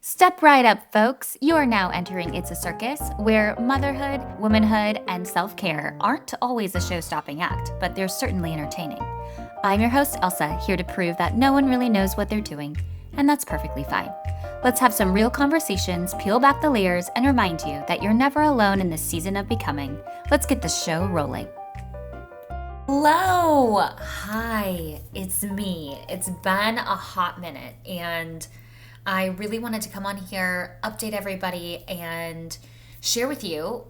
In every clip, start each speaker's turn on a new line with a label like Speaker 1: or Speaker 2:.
Speaker 1: Step right up, folks. You're now entering It's a Circus, where motherhood, womanhood, and self care aren't always a show stopping act, but they're certainly entertaining. I'm your host, Elsa, here to prove that no one really knows what they're doing, and that's perfectly fine. Let's have some real conversations, peel back the layers, and remind you that you're never alone in this season of becoming. Let's get the show rolling. Hello! Hi, it's me. It's been a hot minute, and I really wanted to come on here, update everybody, and share with you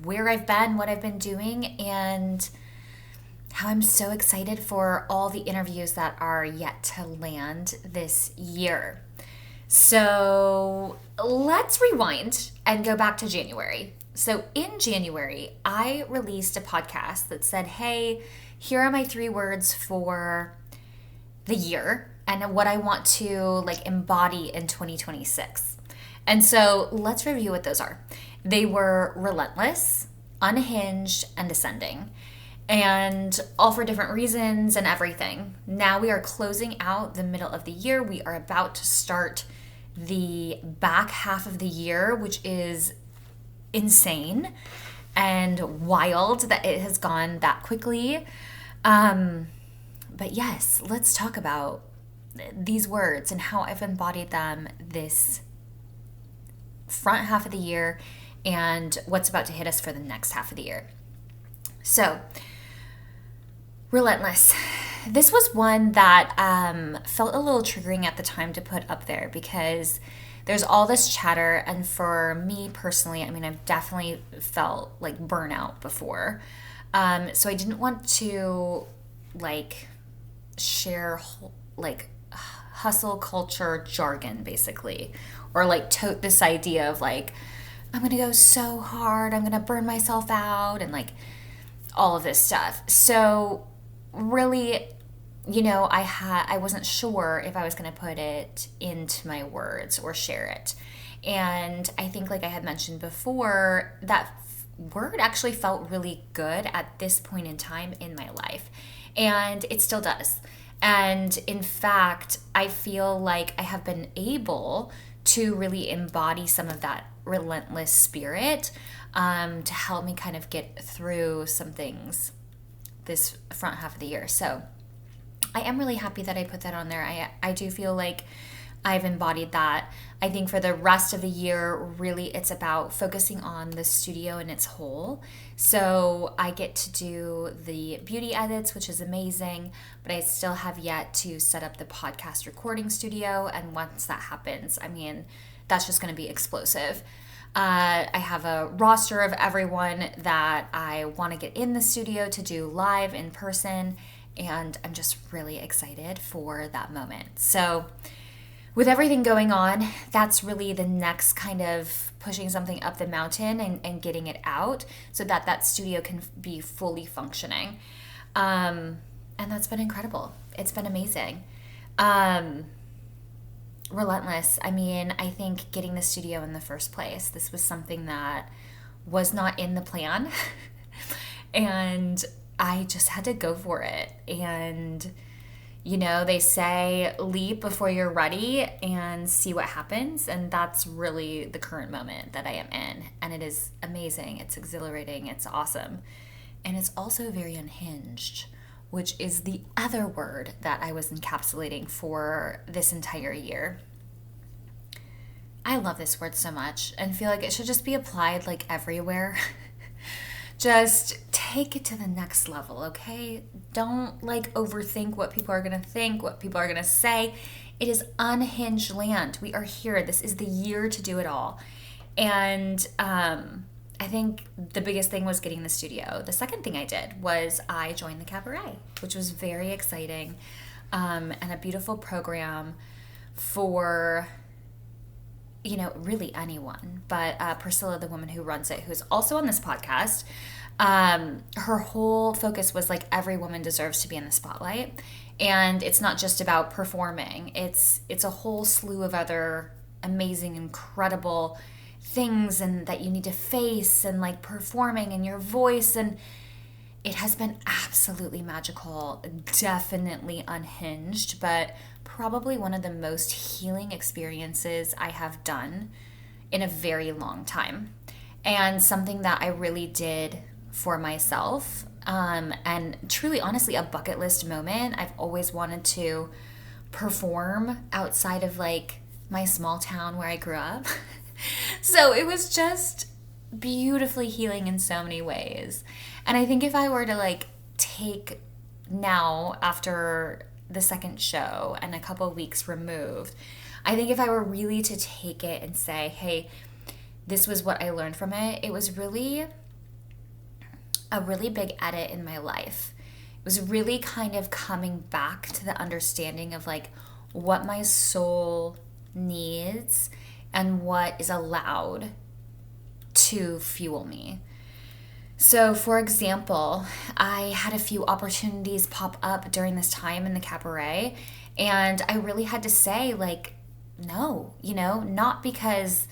Speaker 1: where I've been, what I've been doing, and how I'm so excited for all the interviews that are yet to land this year. So let's rewind and go back to January. So in January, I released a podcast that said, hey, here are my 3 words for the year and what I want to embody in 2026. And so let's review what those are. They were relentless, unhinged, and ascending. And all for different reasons and everything. Now we are closing out the middle of the year. We are about to start the back half of the year, which is insane and wild that it has gone that quickly. But yes, let's talk about these words and how I've embodied them this front half of the year and what's about to hit us for the next half of the year. So, relentless. This was one that felt a little triggering at the time to put up there because there's all this chatter, and for me personally, I mean, I've definitely felt like burnout before. So I didn't want to share hustle culture jargon basically, or tote this idea of I'm gonna go so hard, I'm gonna burn myself out, and all of this stuff. So really, I wasn't sure if I was going to put it into my words or share it. And I think I had mentioned before, that word actually felt really good at this point in time in my life. And it still does. And in fact, I feel like I have been able to really embody some of that relentless spirit to help me kind of get through some things this front half of the year. So I am really happy that I put that on there. I do feel like I've embodied that. I think for the rest of the year, really it's about focusing on the studio in its whole. So I get to do the beauty edits, which is amazing, but I still have yet to set up the podcast recording studio. And once that happens, I mean, that's just going to be explosive. I have a roster of everyone that I want to get in the studio to do live in person, and I'm just really excited for that moment. So with everything going on, that's really the next kind of pushing something up the mountain and getting it out so that that studio can be fully functioning. And that's been incredible. It's been amazing. Relentless. I mean, I think getting the studio in the first place, this was something that was not in the plan. And I just had to go for it. And, they say leap before you're ready and see what happens. And that's really the current moment that I am in. And it is amazing. It's exhilarating. It's awesome. And it's also very unhinged, which is the other word that I was encapsulating for this entire year. I love this word so much and feel like it should just be applied everywhere. Just take it to the next level, okay? Don't overthink what people are going to think, what people are going to say. It is unhinged land. We are here. This is the year to do it all. And I think the biggest thing was getting the studio. The second thing I did was I joined the Cabaret, which was very exciting, and a beautiful program for really anyone. But Priscilla, the woman who runs it, who's also on this podcast, her whole focus was every woman deserves to be in the spotlight. And it's not just about performing. It's a whole slew of other amazing, incredible things and that you need to face, and performing and your voice, and it has been absolutely magical, definitely unhinged, but probably one of the most healing experiences I have done in a very long time. And something that I really did for myself. And truly, honestly, a bucket list moment. I've always wanted to perform outside of like my small town where I grew up. So it was just beautifully healing in so many ways. And I think if I were to like take now after the second show and a couple weeks removed, I think if I were really to take it and say, hey, this was what I learned from it, it was really a really big edit in my life. It was really kind of coming back to the understanding of like what my soul needs and what is allowed to fuel me. So, for example, I had a few opportunities pop up during this time in the cabaret, and I really had to say, like, no, not because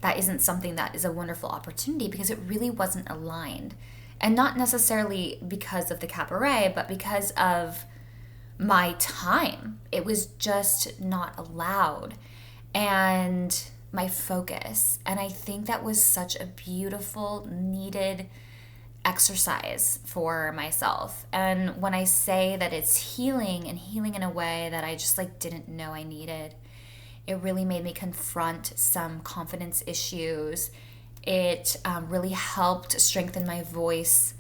Speaker 1: that isn't something that is a wonderful opportunity, because it really wasn't aligned. And not necessarily because of the cabaret, but because of my time. It was just not allowed. And my focus. And I think that was such a beautiful, needed exercise for myself. And when I say that it's healing and healing in a way that I just like didn't know I needed, it really made me confront some confidence issues. It really helped strengthen my voice,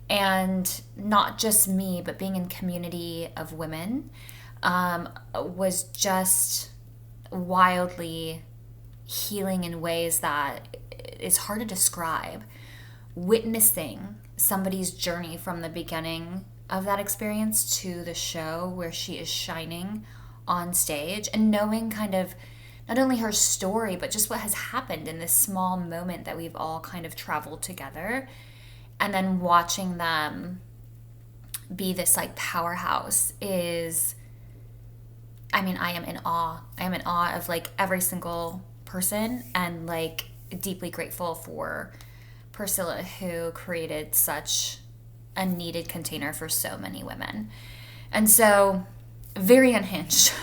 Speaker 1: and not just me, but being in community of women was just wildly healing in ways that it's hard to describe. Witnessing somebody's journey from the beginning of that experience to the show where she is shining on stage, and knowing kind of not only her story, but just what has happened in this small moment that we've all kind of traveled together, and then watching them be this like powerhouse is, I mean, I am in awe. I am in awe of like every single person, and like deeply grateful for Priscilla, who created such a needed container for so many women. And so very unhinged,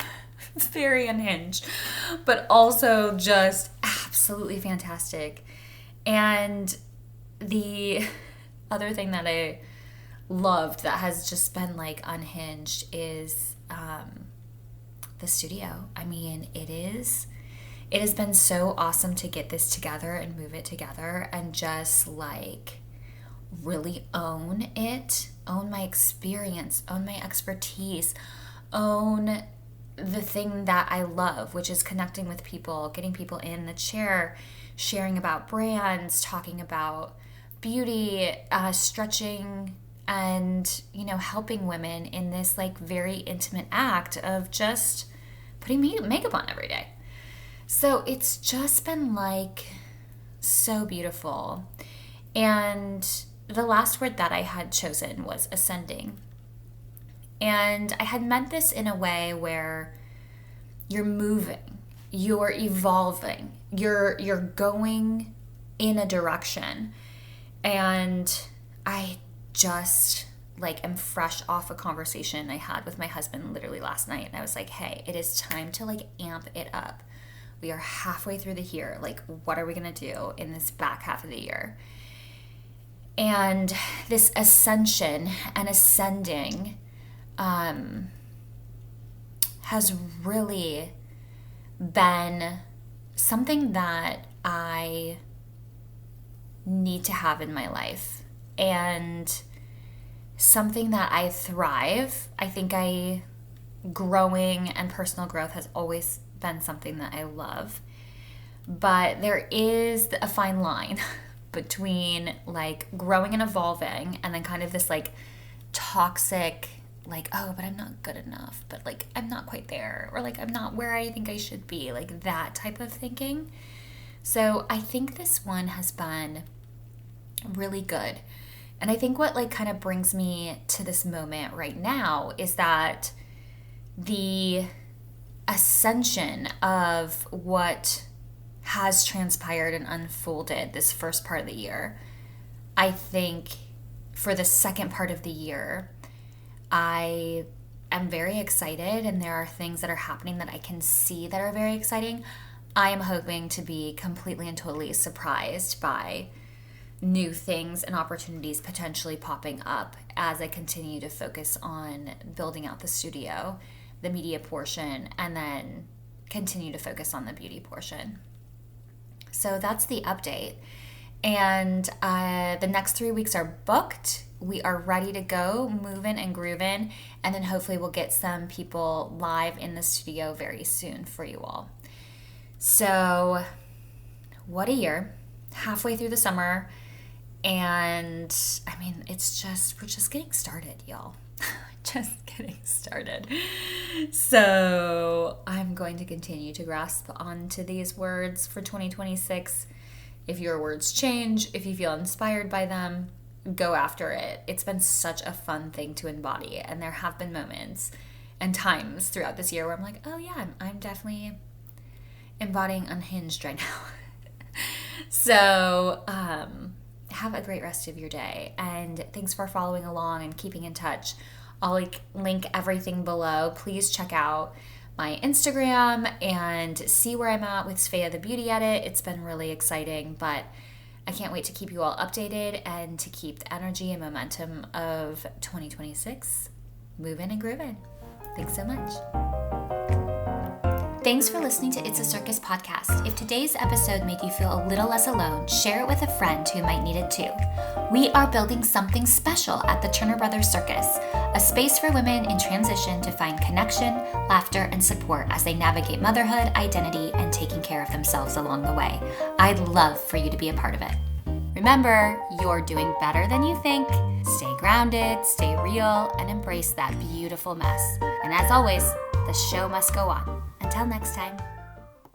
Speaker 1: very unhinged, but also just absolutely fantastic. And the other thing that I loved that has just been like unhinged is the studio. I mean, it has been so awesome to get this together and move it together and just like really own it, own my experience, own my expertise, own the thing that I love, which is connecting with people, getting people in the chair, sharing about brands, talking about beauty, stretching, and, helping women in this like very intimate act of just putting makeup on every day. So it's just been like so beautiful. And the last word that I had chosen was ascending. And I had meant this in a way where you're moving, you're evolving, you're going in a direction. And I just like am fresh off a conversation I had with my husband literally last night. And I was like, hey, it is time to like amp it up. We are halfway through the year. Like, what are we going to do in this back half of the year? And this ascension and ascending has really been something that I need to have in my life, and something that I thrive. I think growing and personal growth has always been something that I love, but there is a fine line between like growing and evolving and then kind of this like toxic like, oh, but I'm not good enough, but like I'm not quite there, or like I'm not where I think I should be, like that type of thinking. So I think this one has been really good. And I think what like kind of brings me to this moment right now is that the ascension of what has transpired and unfolded this first part of the year, I think for the second part of the year, I am very excited, and there are things that are happening that I can see that are very exciting. I am hoping to be completely and totally surprised by new things and opportunities potentially popping up as I continue to focus on building out the studio, the media portion, and then continue to focus on the beauty portion. So that's the update. And the next 3 weeks are booked. We are ready to go, moving and grooving, and then hopefully we'll get some people live in the studio very soon for you all. So what a year, halfway through the summer. And I mean, we're just getting started, y'all. Just getting started. So I'm going to continue to grasp onto these words for 2026. If your words change, if you feel inspired by them, go after it. It's been such a fun thing to embody. And there have been moments and times throughout this year where I'm like, oh yeah, I'm definitely embodying Unhinged right now. So, have a great rest of your day, and thanks for following along and keeping in touch. I'll link everything below. Please check out my Instagram and see where I'm at with Svea the Beauty Edit. It's been really exciting, but I can't wait to keep you all updated and to keep the energy and momentum of 2026 moving and grooving. Thanks so much. Thanks for listening to It's a Circus Podcast. If today's episode made you feel a little less alone, share it with a friend who might need it too. We are building something special at the Turner Brothers Circus, a space for women in transition to find connection, laughter, and support as they navigate motherhood, identity, and taking care of themselves along the way. I'd love for you to be a part of it. Remember, you're doing better than you think. Stay grounded, stay real, and embrace that beautiful mess. And as always, the show must go on. Until next time.